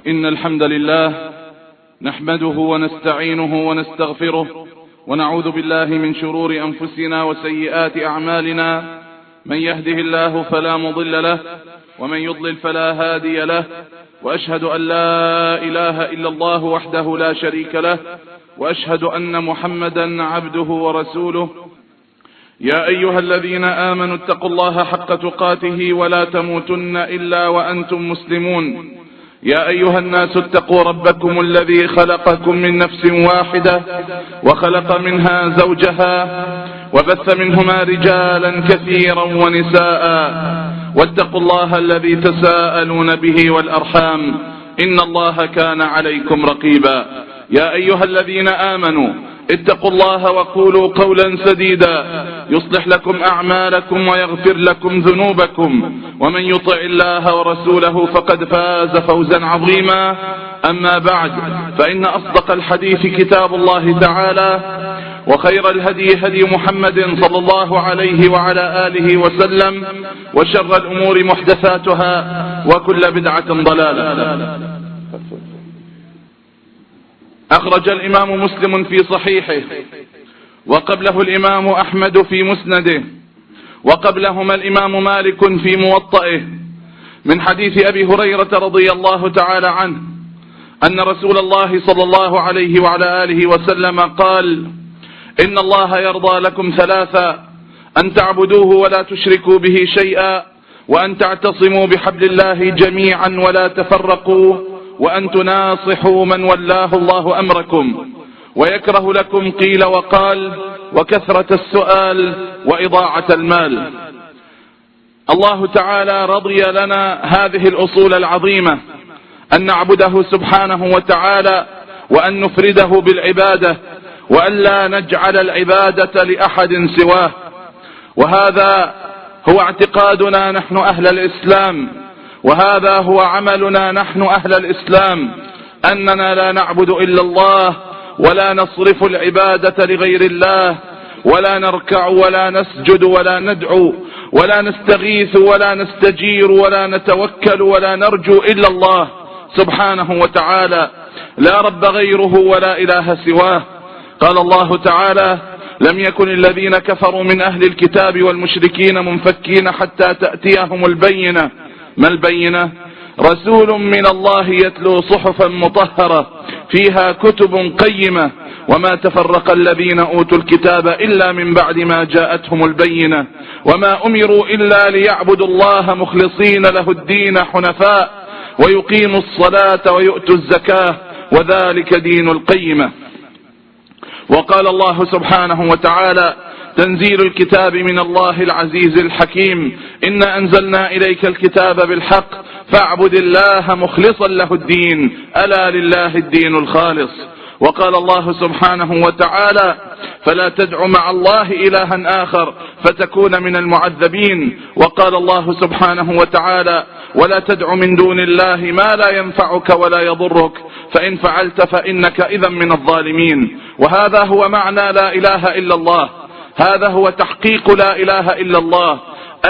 إن الحمد لله نحمده ونستعينه ونستغفره ونعوذ بالله من شرور أنفسنا وسيئات أعمالنا. من يهده الله فلا مضل له ومن يضلل فلا هادي له، وأشهد أن لا إله إلا الله وحده لا شريك له، وأشهد أن محمدا عبده ورسوله. يا أيها الذين آمنوا اتقوا الله حق تقاته ولا تموتن إلا وأنتم مسلمون. يا أيها الناس اتقوا ربكم الذي خلقكم من نفس واحدة وخلق منها زوجها وبث منهما رجالا كثيرا ونساء، واتقوا الله الذي تساءلون به والأرحام إن الله كان عليكم رقيبا. يا أيها الذين آمنوا اتقوا الله وقولوا قولا سديدا يصلح لكم أعمالكم ويغفر لكم ذنوبكم، ومن يطع الله ورسوله فقد فاز فوزا عظيما. أما بعد، فإن أصدق الحديث كتاب الله تعالى، وخير الهدي هدي محمد صلى الله عليه وعلى آله وسلم، وشر الأمور محدثاتها، وكل بدعة ضلالة. أخرج الإمام مسلم في صحيحه، وقبله الإمام أحمد في مسنده، وقبلهما الإمام مالك في موطئه، من حديث أبي هريرة رضي الله تعالى عنه أن رسول الله صلى الله عليه وعلى آله وسلم قال: إن الله يرضى لكم ثلاثا: أن تعبدوه ولا تشركوا به شيئا، وأن تعتصموا بحبل الله جميعا ولا تفرقوا، وأن تناصحوا من ولاه الله أمركم. ويكره لكم قيل وقال وكثرة السؤال وإضاعة المال. الله تعالى رضي لنا هذه الأصول العظيمة: أن نعبده سبحانه وتعالى، وأن نفرده بالعبادة، وأن لا نجعل العبادة لأحد سواه. وهذا هو اعتقادنا نحن أهل الإسلام، وهذا هو عملنا نحن أهل الإسلام، أننا لا نعبد إلا الله، ولا نصرف العبادة لغير الله، ولا نركع ولا نسجد ولا ندعو ولا نستغيث ولا نستجير ولا نتوكل ولا نرجو إلا الله سبحانه وتعالى، لا رب غيره ولا إله سواه. قال الله تعالى: لم يكن الذين كفروا من أهل الكتاب والمشركين منفكين حتى تأتيهم البينة. ما البينة؟ رسول من الله يتلو صحفا مطهرة فيها كتب قيمة، وما تفرق الذين أوتوا الكتاب إلا من بعد ما جاءتهم البينة، وما أمروا إلا ليعبدوا الله مخلصين له الدين حنفاء، ويقيموا الصلاة ويؤتوا الزكاة، وذلك دين القيمة. وقال الله سبحانه وتعالى: تنزيل الكتاب من الله العزيز الحكيم، إنا أنزلنا إليك الكتاب بالحق فاعبد الله مخلصا له الدين، ألا لله الدين الخالص. وقال الله سبحانه وتعالى: فلا تدع مع الله إلها آخر فتكون من المعذبين. وقال الله سبحانه وتعالى: ولا تدع من دون الله ما لا ينفعك ولا يضرك، فإن فعلت فإنك إذا من الظالمين. وهذا هو معنى لا إله إلا الله، هذا هو تحقيق لا إله إلا الله: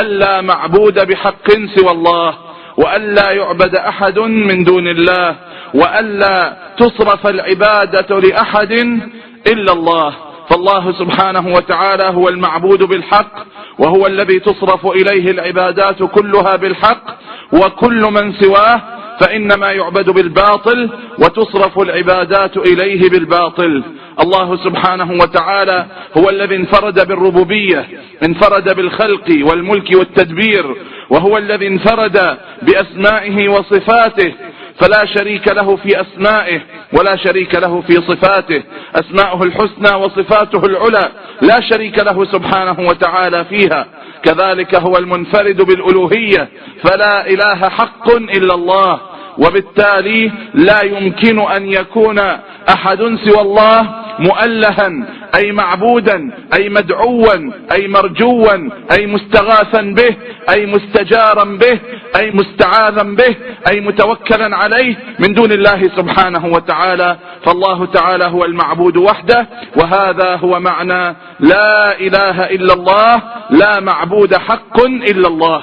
ألا معبود بحق سوى الله، وألا يعبد أحد من دون الله، وألا تصرف العبادة لأحد إلا الله. فالله سبحانه وتعالى هو المعبود بالحق، وهو الذي تصرف إليه العبادات كلها بالحق، وكل من سواه فإنما يعبد بالباطل وتصرف العبادات إليه بالباطل. الله سبحانه وتعالى هو الذي انفرد بالربوبية، انفرد بالخلق والملك والتدبير، وهو الذي انفرد بأسمائه وصفاته، فلا شريك له في أسمائه ولا شريك له في صفاته. أسماؤه الحسنى وصفاته العلى لا شريك له سبحانه وتعالى فيها. كذلك هو المنفرد بالألوهية، فلا إله حق إلا الله، وبالتالي لا يمكن أن يكون أحد سوى الله مؤلها، أي معبودا، أي مدعوا، أي مرجوا، أي مستغاثا به، أي مستجارا به، أي مستعاذا به، أي متوكلا عليه من دون الله سبحانه وتعالى. فالله تعالى هو المعبود وحده، وهذا هو معنى لا إله إلا الله، لا معبود حق إلا الله.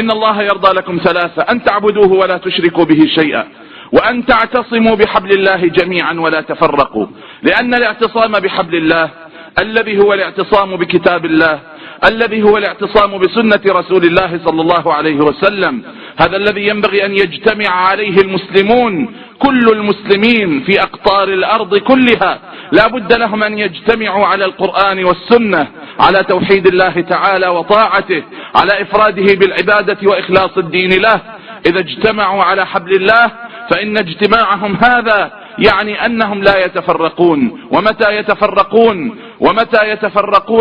إن الله يرضى لكم ثلاثة: أن تعبدوه ولا تشركوا به شيئا، وأن تعتصموا بحبل الله جميعا ولا تفرقوا، لأن الاعتصام بحبل الله الذي هو الاعتصام بكتاب الله، الذي هو الاعتصام بسنة رسول الله صلى الله عليه وسلم، هذا الذي ينبغي أن يجتمع عليه المسلمون، كل المسلمين في أقطار الأرض كلها لا بد لهم أن يجتمعوا على القرآن والسنة، على توحيد الله تعالى وطاعته، على إفراده بالعبادة وإخلاص الدين له. إذا اجتمعوا على حبل الله فإن اجتماعهم هذا يعني أنهم لا يتفرقون. ومتى يتفرقون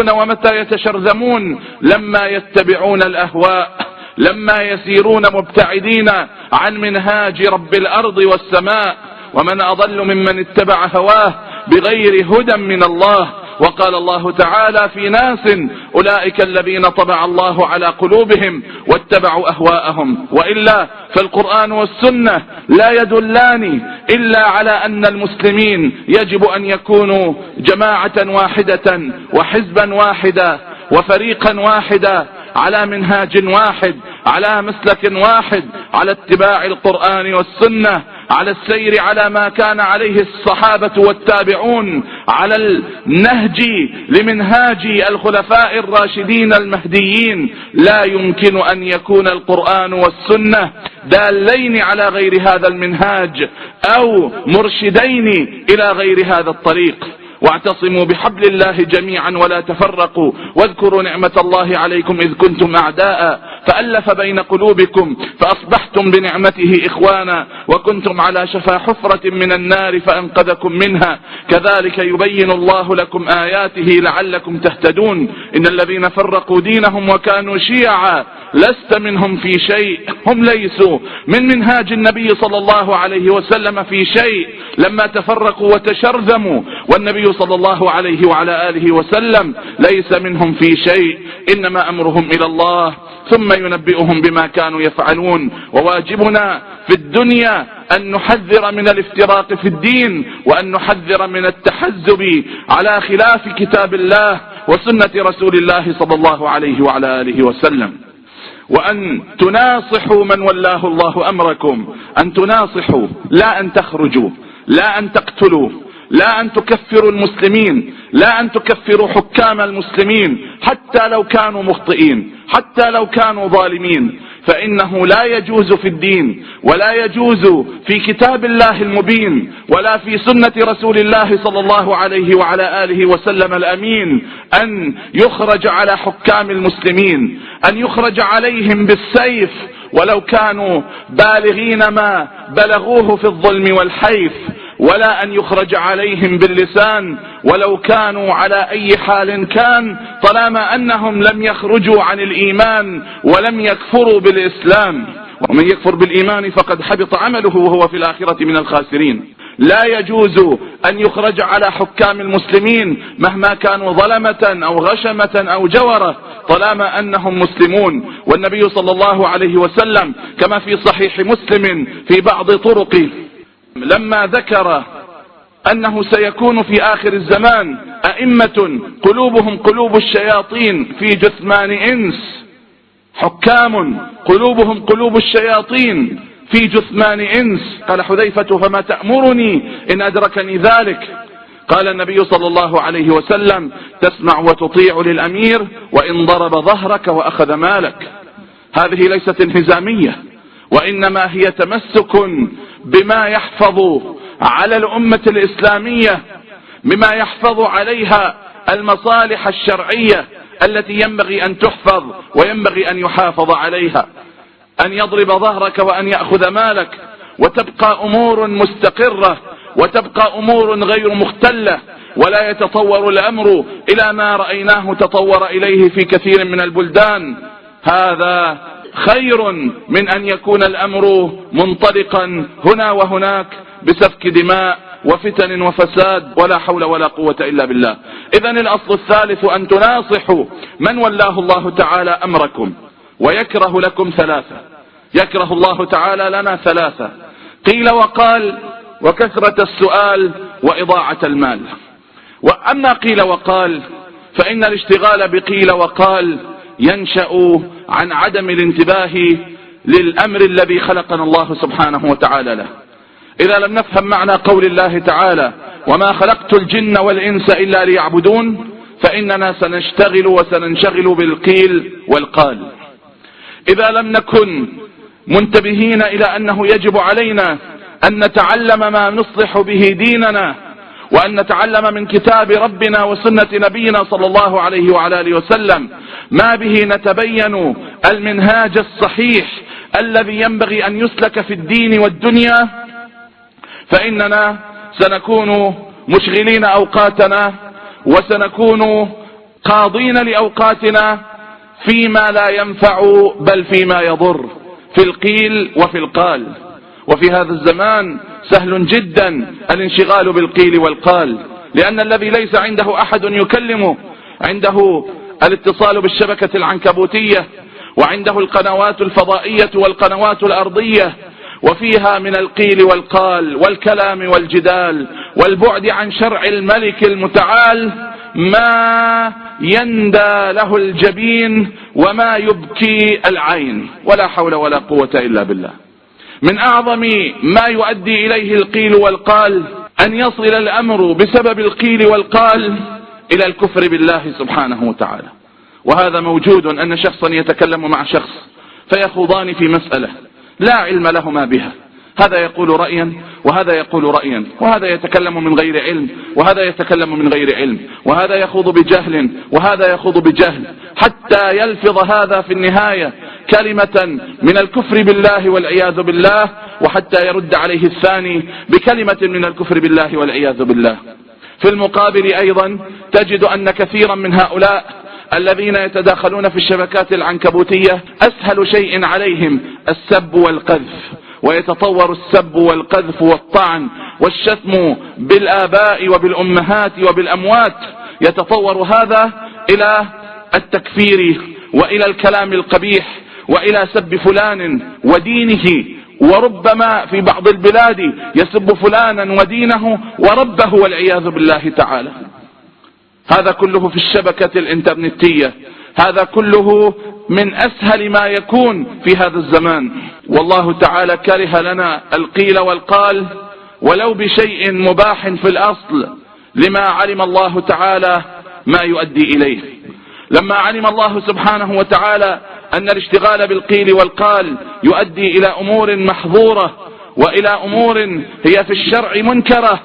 ومتى يتشرذمون؟ لما يتبعون الأهواء، لما يسيرون مبتعدين عن منهاج رب الأرض والسماء. ومن أضل ممن اتبع هواه بغير هدى من الله. وقال الله تعالى في ناس أولئك الذين طبع الله على قلوبهم واتبعوا أهواءهم. وإلا فالقرآن والسنة لا يدلان إلا على أن المسلمين يجب أن يكونوا جماعة واحدة وحزبا واحدا وفريقا واحدا، على منهاج واحد، على مسلك واحد، على اتباع القرآن والسنة، على السير على ما كان عليه الصحابة والتابعون، على النهج لمنهاج الخلفاء الراشدين المهديين. لا يمكن أن يكون القرآن والسنة دالين على غير هذا المنهاج أو مرشدين إلى غير هذا الطريق. واعتصموا بحبل الله جميعا ولا تفرقوا، واذكروا نعمة الله عليكم إذ كنتم أعداء فألف بين قلوبكم فأصبحتم بنعمته إخوانا وكنتم على شفا حفرة من النار فأنقذكم منها، كذلك يبين الله لكم آياته لعلكم تهتدون. إن الذين فرقوا دينهم وكانوا شيعا لست منهم في شيء، هم ليسوا من منهاج النبي صلى الله عليه وسلم في شيء لما تفرقوا وتشرذموا، والنبي صلى الله عليه وعلى آله وسلم ليس منهم في شيء، إنما أمرهم إلى الله ثم ينبئهم بما كانوا يفعلون. وواجبنا في الدنيا أن نحذر من الافتراق في الدين، وأن نحذر من التحزب على خلاف كتاب الله وسنة رسول الله صلى الله عليه وعلى آله وسلم، وأن تناصحوا من ولاه الله أمركم، أن تناصحوا لا أن تخرجوا، لا أن تقتلوا، لا أن تكفروا المسلمين، لا أن تكفروا حكام المسلمين حتى لو كانوا مخطئين، حتى لو كانوا ظالمين، فإنه لا يجوز في الدين ولا يجوز في كتاب الله المبين ولا في سنة رسول الله صلى الله عليه وعلى آله وسلم الأمين أن يخرج على حكام المسلمين، أن يخرج عليهم بالسيف ولو كانوا بالغين ما بلغوه في الظلم والحيف، ولا أن يخرج عليهم باللسان ولو كانوا على أي حال كان، طالما أنهم لم يخرجوا عن الإيمان ولم يكفروا بالإسلام. ومن يكفر بالإيمان فقد حبط عمله وهو في الآخرة من الخاسرين. لا يجوز أن يخرج على حكام المسلمين مهما كانوا ظلمة أو غشمة أو جورة طالما أنهم مسلمون. والنبي صلى الله عليه وسلم كما في صحيح مسلم في بعض طرقه لما ذكر أنه سيكون في آخر الزمان أئمة قلوبهم قلوب الشياطين في جثمان إنس، حكام قلوبهم قلوب الشياطين في جثمان إنس. قال حذيفة فما تأمرني إن أدركني ذلك؟ قال النبي صلى الله عليه وسلم تسمع وتطيع للأمير وإن ضرب ظهرك وأخذ مالك. هذه ليست انهزامية، وإنما هي تمسك بما يحفظ على الأمة الإسلامية، بما يحفظ عليها المصالح الشرعية التي ينبغي أن تحفظ وينبغي أن يحافظ عليها. أن يضرب ظهرك وأن يأخذ مالك، وتبقى أمور مستقرة وتبقى أمور غير مختلة، ولا يتطور الأمر إلى ما رأيناه تطور إليه في كثير من البلدان. هذا خير من أن يكون الأمر منطلقا هنا وهناك بسفك دماء وفتن وفساد، ولا حول ولا قوة إلا بالله. إذن الأصل الثالث أن تناصحوا من ولاه الله تعالى أمركم، ويكره لكم ثلاثة، يكره الله تعالى لنا ثلاثة: قيل وقال، وكثرة السؤال، وإضاعة المال. وأما قيل وقال فإن الاشتغال بقيل وقال ينشأ عن عدم الانتباه للأمر الذي خلقنا الله سبحانه وتعالى له. إذا لم نفهم معنى قول الله تعالى وما خلقت الجن والإنس إلا ليعبدون فإننا سنشتغل وسننشغل بالقيل والقال. إذا لم نكن منتبهين إلى أنه يجب علينا أن نتعلم ما نصلح به ديننا، وأن نتعلم من كتاب ربنا وسنة نبينا صلى الله عليه وعلى آله وسلم ما به نتبين المنهاج الصحيح الذي ينبغي أن يسلك في الدين والدنيا، فإننا سنكون مشغلين أوقاتنا وسنكون قاضين لأوقاتنا فيما لا ينفع بل فيما يضر، في القيل وفي القال. وفي هذا الزمان سهل جدا الانشغال بالقيل والقال، لأن الذي ليس عنده أحد يكلمه عنده الاتصال بالشبكة العنكبوتية، وعنده القنوات الفضائية والقنوات الأرضية، وفيها من القيل والقال والكلام والجدال والبعد عن شرع الملك المتعال ما يندى له الجبين وما يبكي العين، ولا حول ولا قوة إلا بالله. من أعظم ما يؤدي إليه القيل والقال أن يصل الأمر بسبب القيل والقال إلى الكفر بالله سبحانه وتعالى. وهذا موجود، أن شخصا يتكلم مع شخص فيخوضان في مسألة لا علم لهما بها، هذا يقول رأيا وهذا يقول رأيا، وهذا يتكلم من غير علم وهذا يتكلم من غير علم، وهذا يخوض بجهل وهذا يخوض بجهل، حتى يلفظ هذا في النهاية كلمة من الكفر بالله والعياذ بالله، وحتى يرد عليه الثاني بكلمة من الكفر بالله والعياذ بالله. في المقابل أيضا تجد أن كثيرا من هؤلاء الذين يتداخلون في الشبكات العنكبوتية أسهل شيء عليهم السب والقذف، ويتطور السب والقذف والطعن والشتم بالآباء وبالأمهات وبالأموات، يتطور هذا إلى التكفير وإلى الكلام القبيح وإلى سب فلان ودينه، وربما في بعض البلاد يسب فلانا ودينه وربه والعياذ بالله تعالى. هذا كله في الشبكة الإنترنتية، هذا كله من أسهل ما يكون في هذا الزمان. والله تعالى كره لنا القيل والقال ولو بشيء مباح في الأصل، لما علم الله تعالى ما يؤدي إليه. لما علم الله سبحانه وتعالى أن الاشتغال بالقيل والقال يؤدي إلى أمور محظورة وإلى أمور هي في الشرع منكرة،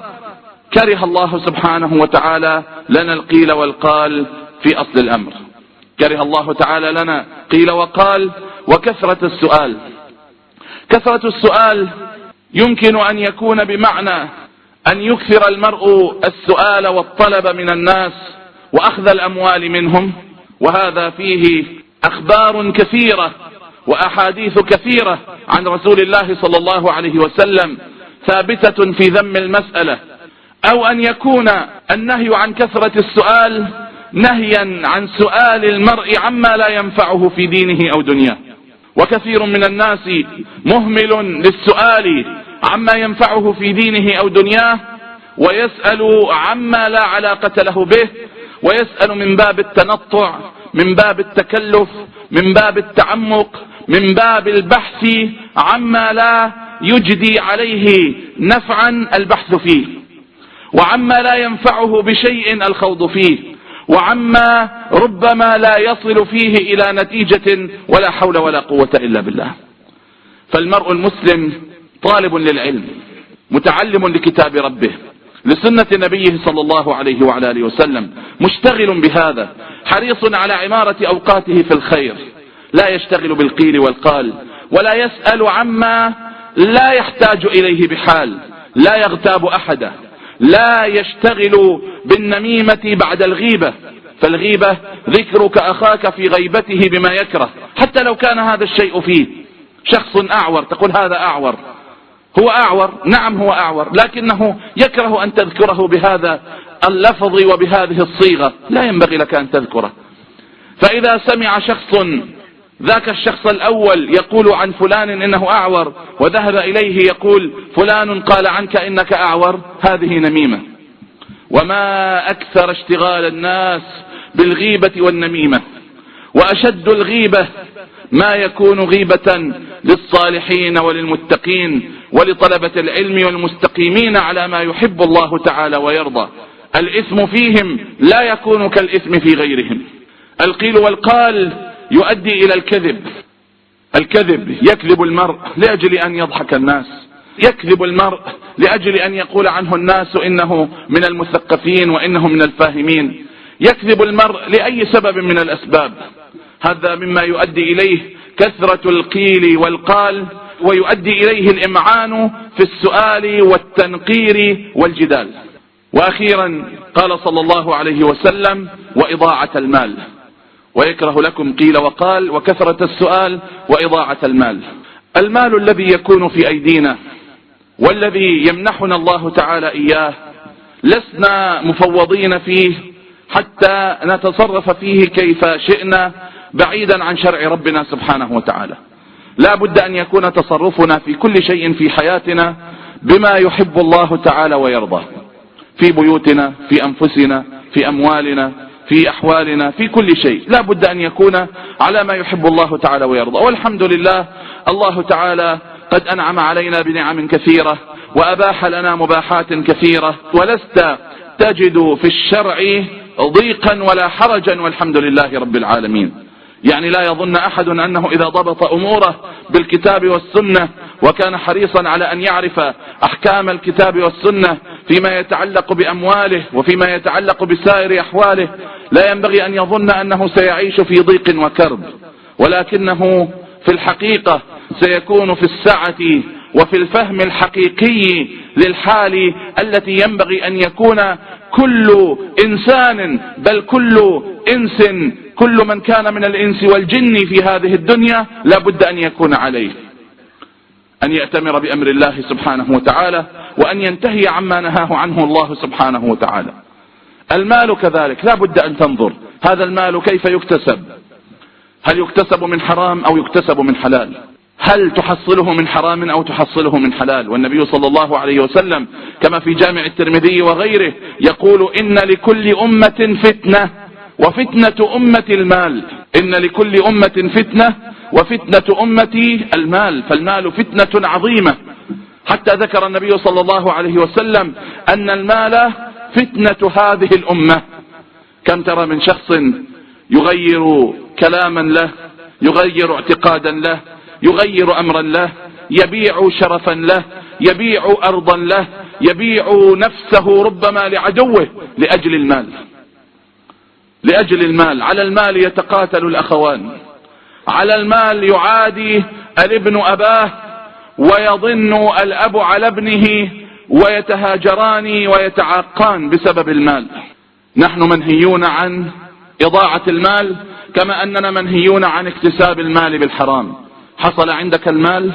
كره الله سبحانه وتعالى لنا القيل والقال في أصل الأمر. كره الله تعالى لنا قيل وقال وكثرة السؤال. كثرة السؤال يمكن أن يكون بمعنى أن يكثر المرء السؤال والطلب من الناس وأخذ الأموال منهم، وهذا فيه أخبار كثيرة وأحاديث كثيرة عن رسول الله صلى الله عليه وسلم ثابتة في ذم المسألة. أو أن يكون النهي عن كثرة السؤال نهيا عن سؤال المرء عما لا ينفعه في دينه أو دنياه. وكثير من الناس مهمل للسؤال عما ينفعه في دينه أو دنياه، ويسأل عما لا علاقة له به، ويسأل من باب التنطع، من باب التكلف، من باب التعمق، من باب البحث عما لا يجدي عليه نفعا البحث فيه، وعما لا ينفعه بشيء الخوض فيه، وعما ربما لا يصل فيه إلى نتيجة ولا حول ولا قوة إلا بالله. فالمرء المسلم طالب للعلم، متعلم لكتاب ربه، لسنة نبيه صلى الله عليه وعلى آله وسلم، مشتغل بهذا، حريص على عمارة أوقاته في الخير، لا يشتغل بالقيل والقال، ولا يسأل عما لا يحتاج إليه بحال، لا يغتاب أحدا، لا يشتغل بالنميمة بعد الغيبة، فالغيبة ذكرك أخاك في غيبته بما يكره، حتى لو كان هذا الشيء فيه. شخص أعور تقول هذا أعور، هو أعور، نعم هو أعور، لكنه يكره أن تذكره بهذا اللفظ وبهذه الصيغة، لا ينبغي لك أن تذكره. فإذا سمع شخص ذاك الشخص الأول يقول عن فلان إنه أعور، وذهب إليه يقول فلان قال عنك إنك أعور، هذه نميمة. وما أكثر اشتغال الناس بالغيبة والنميمة، وأشد الغيبة ما يكون غيبة للصالحين وللمتقين ولطلبة العلم والمستقيمين على ما يحب الله تعالى ويرضى. الإثم فيهم لا يكون كالإثم في غيرهم. القيل والقال يؤدي إلى الكذب. الكذب يكذب المرء لأجل أن يضحك الناس، يكذب المرء لأجل أن يقول عنه الناس إنه من المثقفين وإنه من الفاهمين، يكذب المرء لأي سبب من الأسباب. هذا مما يؤدي إليه كثرة القيل والقال، ويؤدي إليه الإمعان في السؤال والتنقير والجدال. وأخيرا قال صلى الله عليه وسلم: وإضاعة المال. ويكره لكم قيل وقال وكثرة السؤال وإضاعة المال. المال الذي يكون في أيدينا والذي يمنحنا الله تعالى إياه لسنا مفوضين فيه حتى نتصرف فيه كيف شئنا بعيدا عن شرع ربنا سبحانه وتعالى. لا بد أن يكون تصرفنا في كل شيء في حياتنا بما يحب الله تعالى ويرضى، في بيوتنا، في أنفسنا، في أموالنا، في أحوالنا، في كل شيء لا بد أن يكون على ما يحب الله تعالى ويرضى. والحمد لله، الله تعالى قد أنعم علينا بنعم كثيرة وأباح لنا مباحات كثيرة، ولست تجد في الشرع ضيقا ولا حرجا، والحمد لله رب العالمين. يعني لا يظن أحد أنه إذا ضبط أموره بالكتاب والسنة وكان حريصا على أن يعرف أحكام الكتاب والسنة فيما يتعلق بأمواله وفيما يتعلق بسائر أحواله، لا ينبغي أن يظن أنه سيعيش في ضيق وكرب، ولكنه في الحقيقة سيكون في السعة وفي الفهم الحقيقي للحال التي ينبغي أن يكون كل إنسان، بل كل إنس، كل من كان من الإنس والجن في هذه الدنيا لا بد أن يكون عليه، أن يأتمر بأمر الله سبحانه وتعالى وأن ينتهي عما نهاه عنه الله سبحانه وتعالى. المال كذلك لا بد أن تنظر هذا المال كيف يكتسب، هل يكتسب من حرام أو يكتسب من حلال، هل تحصله من حرام أو تحصله من حلال. والنبي صلى الله عليه وسلم كما في جامع الترمذي وغيره يقول: إن لكل أمة فتنة وفتنة أمة المال. إن لكل أمة فتنة وفتنة أمتي المال. فالمال فتنة عظيمة، حتى ذكر النبي صلى الله عليه وسلم أن المال فتنة هذه الأمة. كم ترى من شخص يغير كلاما له، يغير اعتقادا له، يغير أمرا له، يبيع شرفا له، يبيع أرضا له، يبيع نفسه ربما لعدوه لأجل المال. لأجل المال. على المال يتقاتل الأخوان، على المال يعادي الابن أباه ويظن الأب على ابنه ويتهاجران ويتعاقان بسبب المال. نحن منهيون عن إضاعة المال كما أننا منهيون عن اكتساب المال بالحرام. حصل عندك المال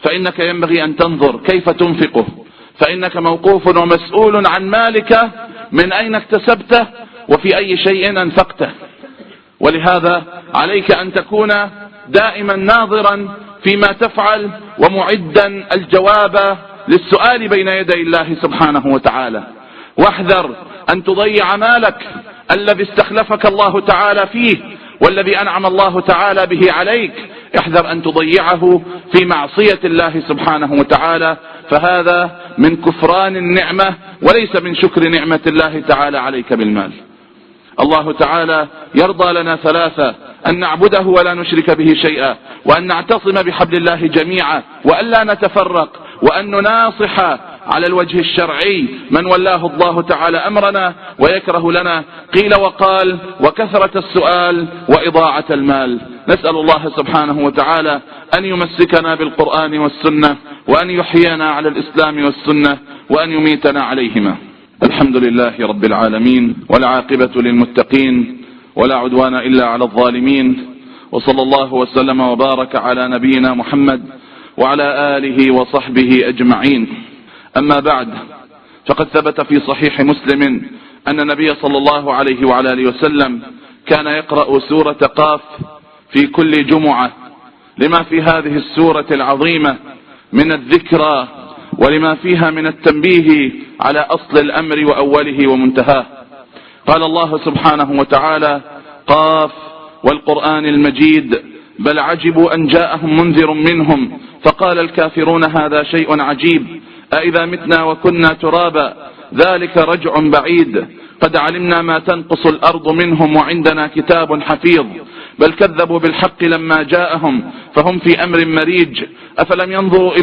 فإنك ينبغي أن تنظر كيف تنفقه، فإنك موقوف ومسؤول عن مالك، من أين اكتسبته وفي أي شيء أنفقته. ولهذا عليك أن تكون دائما ناظرا فيما تفعل ومعدا الجواب للسؤال بين يدي الله سبحانه وتعالى. واحذر أن تضيع مالك الذي استخلفك الله تعالى فيه والذي أنعم الله تعالى به عليك، احذر أن تضيعه في معصية الله سبحانه وتعالى، فهذا من كفران النعمة وليس من شكر نعمة الله تعالى عليك بالمال. الله تعالى يرضى لنا ثلاثة: أن نعبده ولا نشرك به شيئا، وأن نعتصم بحبل الله جميعا، وأن لا نتفرق، وأن نناصح على الوجه الشرعي من ولاه الله تعالى أمرنا، ويكره لنا قيل وقال وكثرة السؤال وإضاعة المال. نسأل الله سبحانه وتعالى أن يمسكنا بالقرآن والسنة، وأن يحيينا على الإسلام والسنة، وأن يميتنا عليهما. الحمد لله رب العالمين، والعاقبة للمتقين، ولا عدوان إلا على الظالمين، وصلى الله وسلم وبارك على نبينا محمد وعلى آله وصحبه أجمعين. أما بعد، فقد ثبت في صحيح مسلم أن النبي صلى الله عليه وعلى آله وسلم كان يقرأ سورة قاف في كل جمعة، لما في هذه السورة العظيمة من الذكرى ولما فيها من التنبيه على أصل الأمر وأوله ومنتهاه. قال الله سبحانه وتعالى: قاف والقرآن المجيد بل عجبوا أن جاءهم منذر منهم فقال الكافرون هذا شيء عجيب، أإذا متنا وكنا ترابا ذلك رجع بعيد، قد علمنا ما تنقص الأرض منهم وعندنا كتاب حفيظ، بل كذبوا بالحق لما جاءهم فهم في أمر مريج، أفلم ينظروا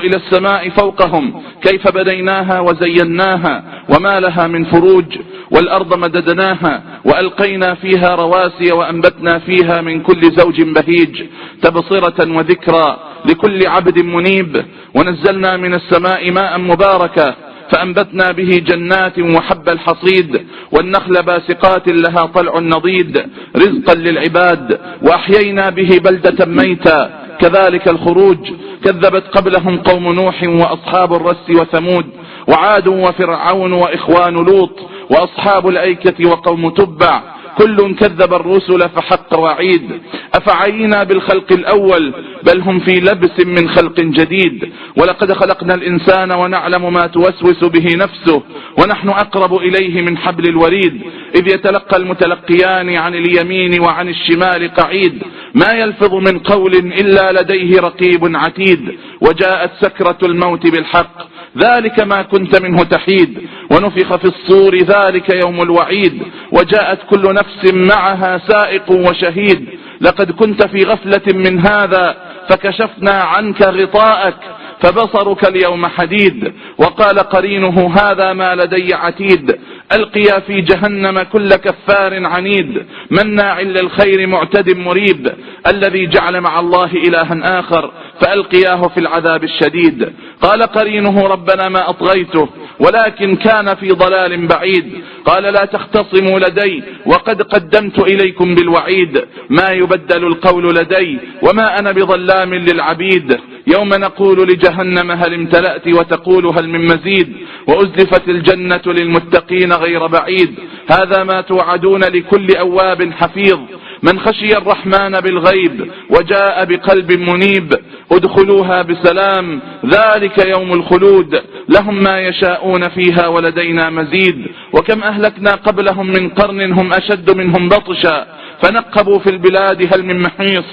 إلى السماء فوقهم كيف بنيناها وزيناها وما لها من فروج، والأرض مددناها وألقينا فيها رواسي وأنبتنا فيها من كل زوج بهيج، تبصرة وذكرى لكل عبد منيب، ونزلنا من السماء ماء مباركا فأنبتنا به جنات وحب الحصيد والنخل باسقات لها طلع نضيد رزقا للعباد، وأحيينا به بلدة ميتا كذلك الخروج، كذبت قبلهم قوم نوح وأصحاب الرس وثمود وعاد وفرعون وإخوان لوط وأصحاب الأيكة وقوم تبع، كل كذب الرسل فحق وعيد، أفعينا بالخلق الأول بل هم في لبس من خلق جديد، ولقد خلقنا الإنسان ونعلم ما توسوس به نفسه ونحن أقرب إليه من حبل الوريد، إذ يتلقى المتلقيان عن اليمين وعن الشمال قعيد، ما يلفظ من قول إلا لديه رقيب عتيد، وجاءت سكرة الموت بالحق ذلك ما كنت منه تحيد، ونفخ في الصور ذلك يوم الوعيد، وجاءت كل نفس معها سائق وشهيد، لقد كنت في غفلة من هذا فكشفنا عنك غطاءك فبصرك اليوم حديد، وقال قرينه هذا ما لدي عتيد، ألقيا في جهنم كل كفار عنيد مناع للخير معتد مريب، الذي جعل مع الله إلها آخر فألقياه في العذاب الشديد، قال قرينه ربنا ما أطغيته ولكن كان في ضلال بعيد، قال لا تختصموا لدي وقد قدمت إليكم بالوعيد، ما يبدل القول لدي وما أنا بظلام للعبيد، يوم نقول لجهنم هل امتلأت وتقول هل من مزيد، وأزلفت الجنة للمتقين غير بعيد، هذا ما توعدون لكل أواب حفيظ، من خشي الرحمن بالغيب وجاء بقلب منيب، ادخلوها بسلام ذلك يوم الخلود، لهم ما يشاءون فيها ولدينا مزيد، وكم أهلكنا قبلهم من قرن هم أشد منهم بطشا فنقبوا في البلاد هل من محيص،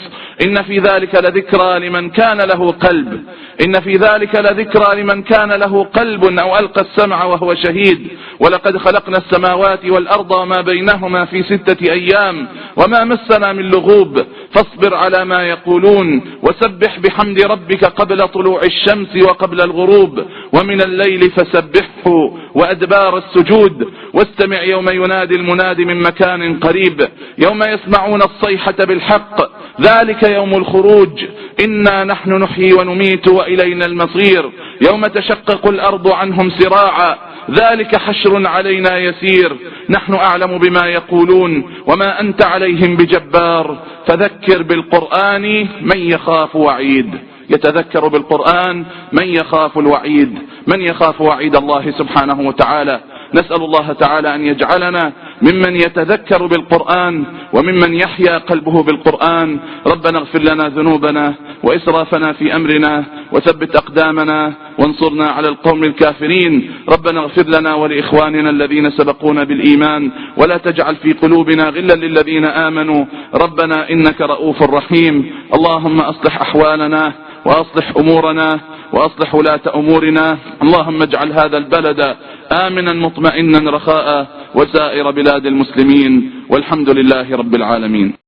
إن في ذلك لذكرى لمن كان له قلب أو ألقى السمع وهو شهيد، ولقد خلقنا السماوات والأرض وما بينهما في 6 أيام وما مسنا من لغوب، فاصبر على ما يقولون وسبح بحمد ربك قبل طلوع الشمس وقبل الغروب ومن الليل فسبحه وأدبار السجود، واستمع يوم ينادي المنادي من مكان قريب، يوم يسمعون الصيحة بالحق ذلك يوم الخروج، إنا نحن نحيي ونميت وإلينا المصير، يوم تشقق الأرض عنهم سراعا ذلك حشر علينا يسير، نحن أعلم بما يقولون وما أنت عليهم بجبار، فذكر بالقرآن من يخاف وعيد، يتذكر بالقرآن من يخاف الوعيد، من يخاف وعيد الله سبحانه وتعالى. نسأل الله تعالى أن يجعلنا ممن يتذكر بالقرآن وممن يحيا قلبه بالقرآن. ربنا اغفر لنا ذنوبنا وإسرافنا في أمرنا وثبت أقدامنا وانصرنا على القوم الكافرين. ربنا اغفر لنا ولإخواننا الذين سبقونا بالإيمان ولا تجعل في قلوبنا غلا للذين آمنوا ربنا إنك رؤوف رحيم. اللهم أصلح أحوالنا وأصلح أمورنا وأصلح ولاة أمورنا. اللهم اجعل هذا البلد آمنا مطمئنا رخاء وسائر بلاد المسلمين، والحمد لله رب العالمين.